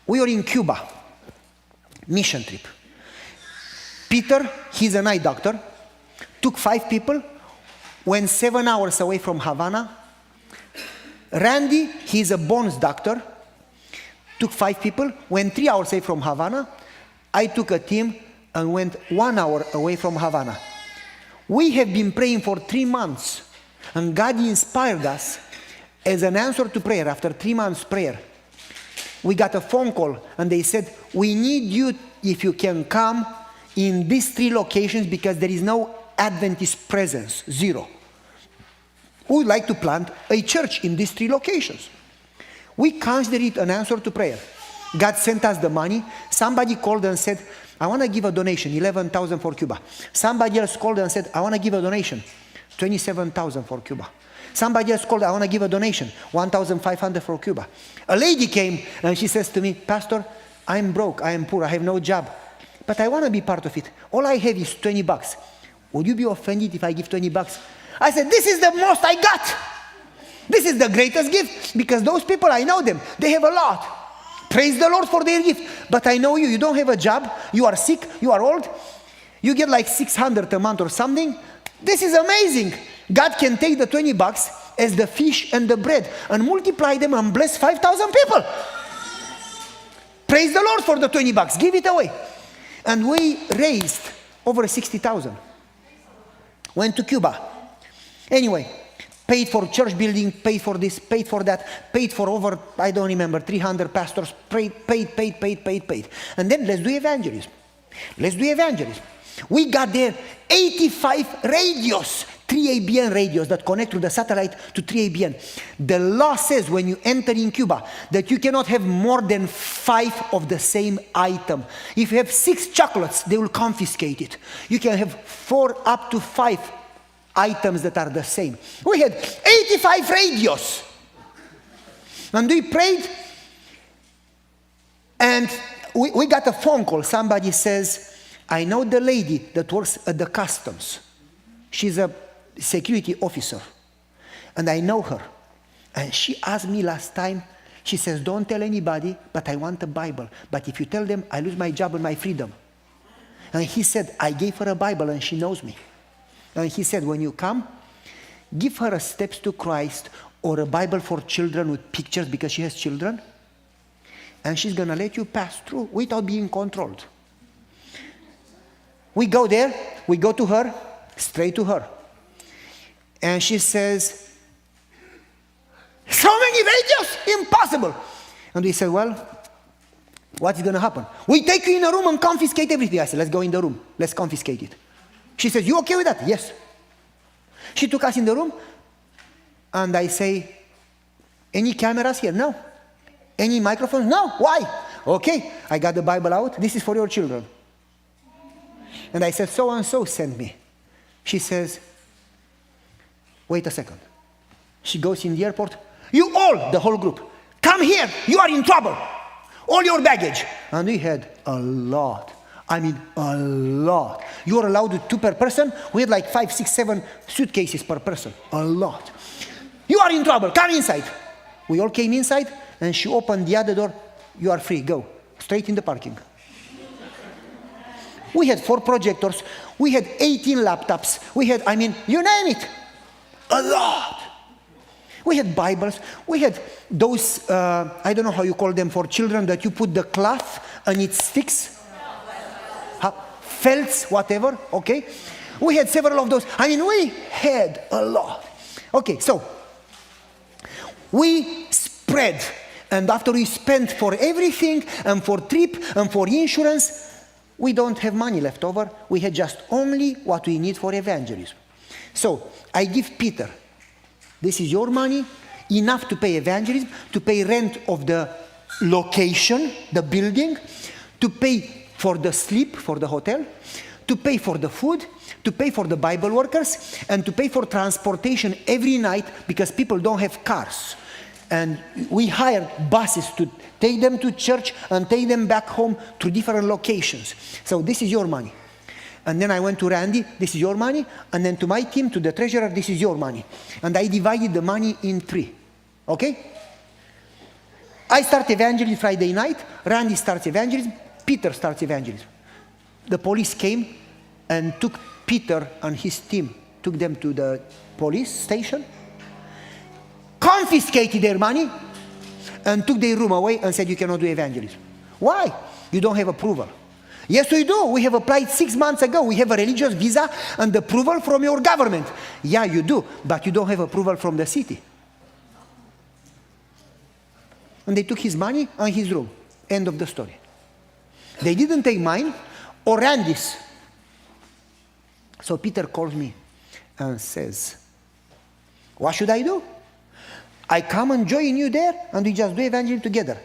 We were in Cuba, mission trip. Peter, he's an eye doctor, took 5 people, went 7 hours away from Havana. Randy, he's a bones doctor, took 5 people, went 3 hours away from Havana. I took a team and went 1 hour away from Havana. We have been praying for 3 months, and God inspired us as an answer to prayer. After 3 months prayer, we got a phone call and they said, we need you if you can come in these 3 locations because there is no Adventist presence, 0. We would like to plant a church in these 3 locations. We consider it an answer to prayer. God sent us the money. Somebody called and said, I want to give a donation, 11,000 for Cuba. Somebody else called and said, I want to give a donation, 27,000 for Cuba. Somebody else called, I want to give a donation, 1,500 for Cuba. A lady came and she says to me, Pastor, I'm broke, I am poor, I have no job, but I want to be part of it. All I have is $20. Would you be offended if I give $20? I said, this is the most I got. This is the greatest gift because those people, I know them, they have a lot. Praise the Lord for their gift. But I know you don't have a job, you are sick, you are old, you get like 600 a month or something. This is amazing. God can take the $20 as the fish and the bread and multiply them and bless 5,000 people. Praise the Lord for the $20. Give it away. And we raised over 60,000. Went to Cuba. Anyway, paid for church building, paid for this, paid for that, paid for over, I don't remember, 300 pastors, paid. And then let's do evangelism. Let's do evangelism. We got there 85 radios, 3ABN radios that connect to the satellite to 3ABN. The law says when you enter in Cuba that you cannot have more than 5 of the same item. If you have 6 chocolates, they will confiscate it. You can have 4 up to 5 items that are the same. We had 85 radios. And we prayed, and we got a phone call. Somebody says, I know the lady that works at the customs. She's a security officer. And I know her. And she asked me last time, she says, don't tell anybody, but I want a Bible. But if you tell them, I lose my job and my freedom. And he said, I gave her a Bible and she knows me. And he said, when you come, give her a Steps to Christ or a Bible for children with pictures because she has children. And she's going to let you pass through without being controlled. We go there, we go to her, straight to her. And she says, so many radios, impossible. And we said, well, what is going to happen? We take you in a room and confiscate everything. I said, let's go in the room, let's confiscate it. She says, you okay with that? Yes. She took us in the room, and I say, any cameras here? No. Any microphones? No. Why? Okay, I got the Bible out. This is for your children. And I said, so-and-so sent me. She says, wait a second. She goes in the airport. You all, the whole group, come here. You are in trouble. All your baggage. And we had a lot. I mean, a lot. You are allowed with 2 per person. We had like 5, 6, 7 suitcases per person. A lot. You are in trouble. Come inside. We all came inside, and she opened the other door. You are free. Go. Straight in the parking. We had 4 projectors. We had 18 laptops. We had, I mean, you name it. A lot. We had Bibles. We had those, I don't know how you call them for children, that you put the cloth and it sticks. Felts, whatever, okay? We had several of those. I mean, we had a lot. Okay, so we spread. And after we spent for everything and for trip and for insurance, we don't have money left over. We had just only what we need for evangelism. So I give Peter, this is your money, enough to pay evangelism, to pay rent of the location, the building, to pay for the sleep, for the hotel, to pay for the food, to pay for the Bible workers, and to pay for transportation every night because people don't have cars. And we hired buses to take them to church and take them back home to different locations. So this is your money. And then I went to Randy, this is your money. And then to my team, to the treasurer, this is your money. And I divided the money in 3. Okay? I start evangelism Friday night, Randy starts evangelism, Peter starts evangelism. The police came and took Peter and his team, took them to the police station, confiscated their money, and took their room away and said, you cannot do evangelism. Why? You don't have approval. Yes, we do. We have applied 6 months ago. We have a religious visa and approval from your government. Yeah, you do, but you don't have approval from the city. And they took his money and his room. End of the story. They didn't take mine or Randy's. So Peter calls me and says, what should I do? I come and join you there and we just do evangelism together.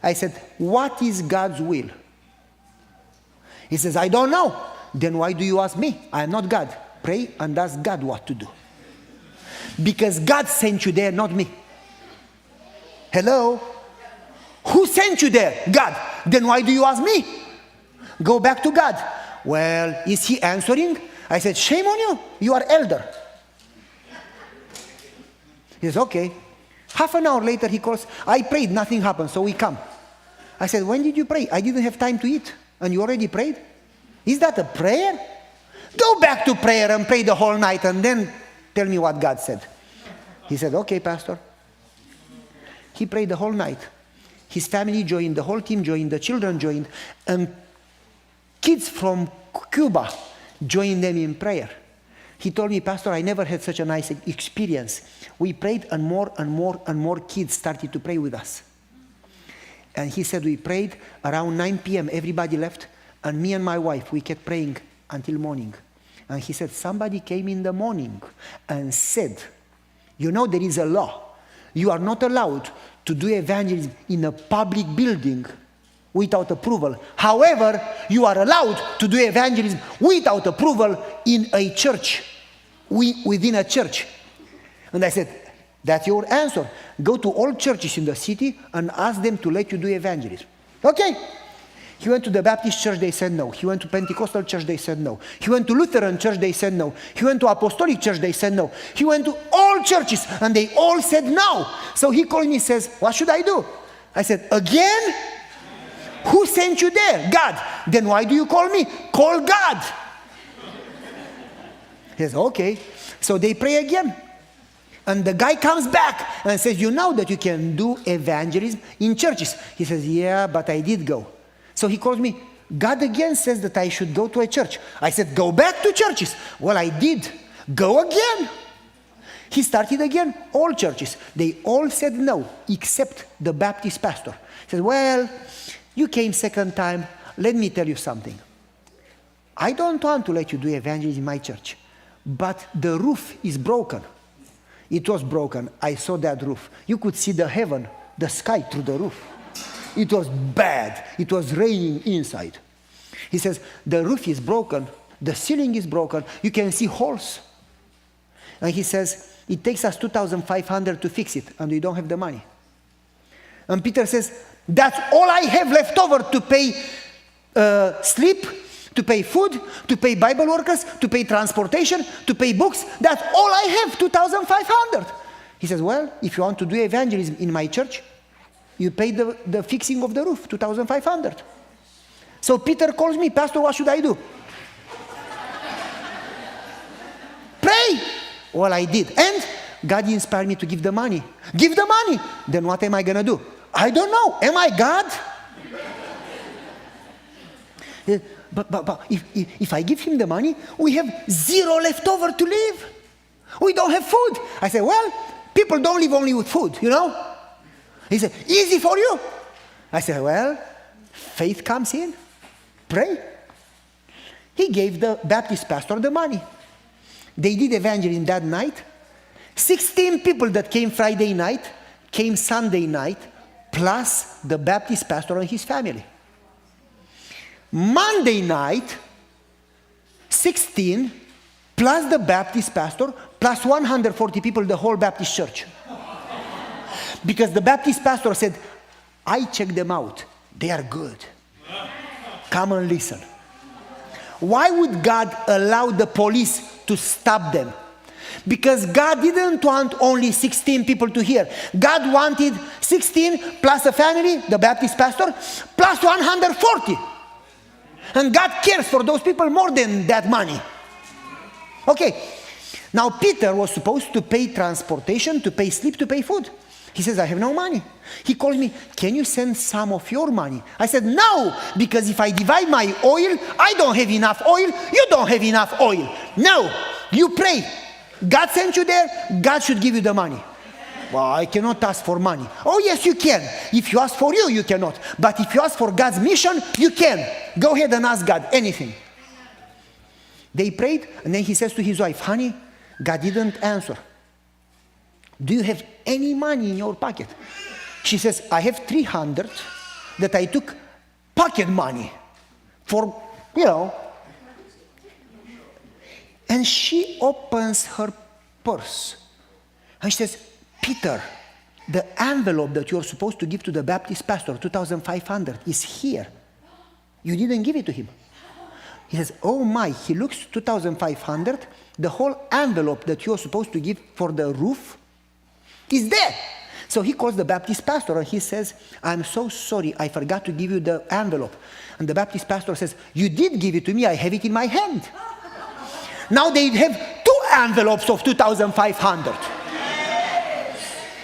I said, what is God's will? He says, I don't know. Then why do you ask me? I am not God. Pray and ask God what to do. Because God sent you there, not me. Hello? Who sent you there? God. Then why do you ask me? Go back to God. Well, is he answering? I said, shame on you. You are elder. He says, okay. Half an hour later he calls, I prayed, nothing happened, so we come. I said, when did you pray? I didn't have time to eat. And you already prayed? Is that a prayer? Go back to prayer and pray the whole night and then tell me what God said. He said, okay, Pastor. He prayed the whole night. His family joined, the whole team joined, the children joined, and kids from Cuba joined them in prayer. He told me, Pastor, I never had such a nice experience. We prayed and more and more and more kids started to pray with us. And he said we prayed around 9 p.m. Everybody left. And me and my wife, we kept praying until morning. And he said somebody came in the morning and said, you know there is a law. You are not allowed to do evangelism in a public building without approval. However, you are allowed to do evangelism without approval in a church, within a church. And I said, that's your answer. Go to all churches in the city and ask them to let you do evangelism. Okay. He went to the Baptist church, they said no. He went to Pentecostal church, they said no. He went to Lutheran church, they said no. He went to Apostolic church, they said no. He went to all churches and they all said no. So he called me and says, what should I do? I said, again? Who sent you there? God. Then why do you call me? Call God. He says, okay. So they pray again. And the guy comes back and says, you know that you can do evangelism in churches. He says, yeah, but I did go. So he calls me, God again says that I should go to a church. I said, go back to churches. Well, I did. Go again. He started again, all churches. They all said no, except the Baptist pastor. He said, well, you came second time. Let me tell you something. I don't want to let you do evangelism in my church, but the roof is broken. It was broken. I saw that roof. You could see the heaven, the sky through the roof. It was bad. It was raining inside. He says, the roof is broken. The ceiling is broken. You can see holes. And he says, it takes us $2,500 to fix it, and we don't have the money. And Peter says, that's all I have left over to pay sleep, to pay food, to pay Bible workers, to pay transportation, to pay books. That's all I have, $2,500. He says, well, if you want to do evangelism in my church, you pay the fixing of the roof, $2,500. So Peter calls me, Pastor, what should I do? Pray. Well, I did. And God inspired me to give the money. Give the money. Then what am I going to do? I don't know. Am I God? But if I give him the money, we have zero left over to live. We don't have food. I said, well, people don't live only with food, you know. He said, easy for you. I said, well, faith comes in. Pray. He gave the Baptist pastor the money. They did evangelism that night. 16 people that came Friday night came Sunday night, plus the Baptist pastor and his family. Monday night, 16 plus the Baptist pastor plus 140 people, the whole Baptist church. Because the Baptist pastor said, I checked them out. They are good. Come and listen. Why would God allow the police to stop them? Because God didn't want only 16 people to hear. God wanted 16 plus a family, the Baptist pastor, plus 140. And God cares for those people more than that money. Okay, now Peter was supposed to pay transportation, to pay sleep, to pay food. He says, I have no money. He called me, can you send some of your money? I said, no, because if I divide my oil, I don't have enough oil, you don't have enough oil. No, you pray. God sent you there, God should give you the money. Well, I cannot ask for money. Oh yes, you can. If you ask for you cannot. But if you ask for God's mission, you can. Go ahead and ask God anything. They prayed, and then he says to his wife, honey, God didn't answer. Do you have any money in your pocket? She says, I have 300 that I took pocket money for, And she opens her purse. And she says, Peter, the envelope that you're supposed to give to the Baptist pastor, 2,500, is here. You didn't give it to him. He says, oh my, he looks 2,500, the whole envelope that you're supposed to give for the roof is there. So he calls the Baptist pastor and he says, I'm so sorry, I forgot to give you the envelope. And the Baptist pastor says, you did give it to me, I have it in my hand. Now they have 2 envelopes of 2,500.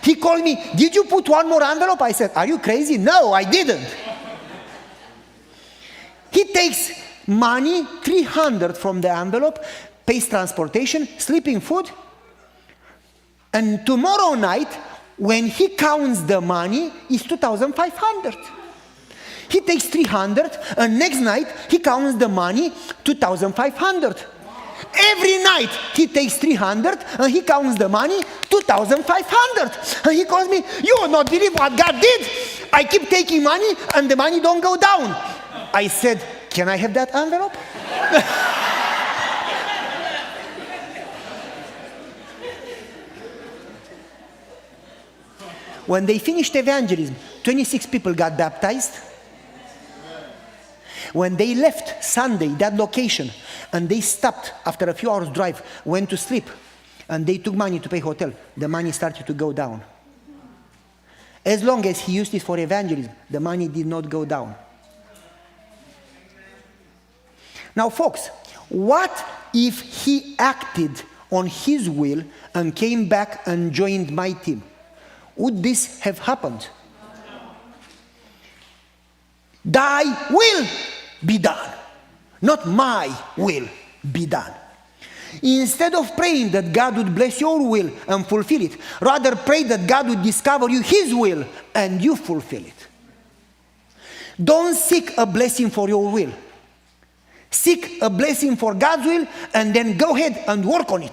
He called me, did you put one more envelope? I said, are you crazy? No, I didn't. He takes money, 300 from the envelope, pays transportation, sleeping, food. And tomorrow night, when he counts the money, it's 2,500. He takes 300, and next night, he counts the money, 2,500. Every night, he takes 300, and he counts the money, 2,500. And he calls me, you will not believe what God did. I keep taking money, and the money don't go down. I said, can I have that envelope? When they finished evangelism, 26 people got baptized. When they left Sunday, that location, and they stopped after a few hours drive, went to sleep, and they took money to pay hotel, the money started to go down. As long as he used it for evangelism, the money did not go down. Now folks, what if he acted on his will and came back and joined my team? Would this have happened? Thy will be done, not my will be done. Instead of praying that God would bless your will and fulfill it, rather pray that God would discover you His will and you fulfill it. Don't seek a blessing for your will. Seek a blessing for God's will and then go ahead and work on it.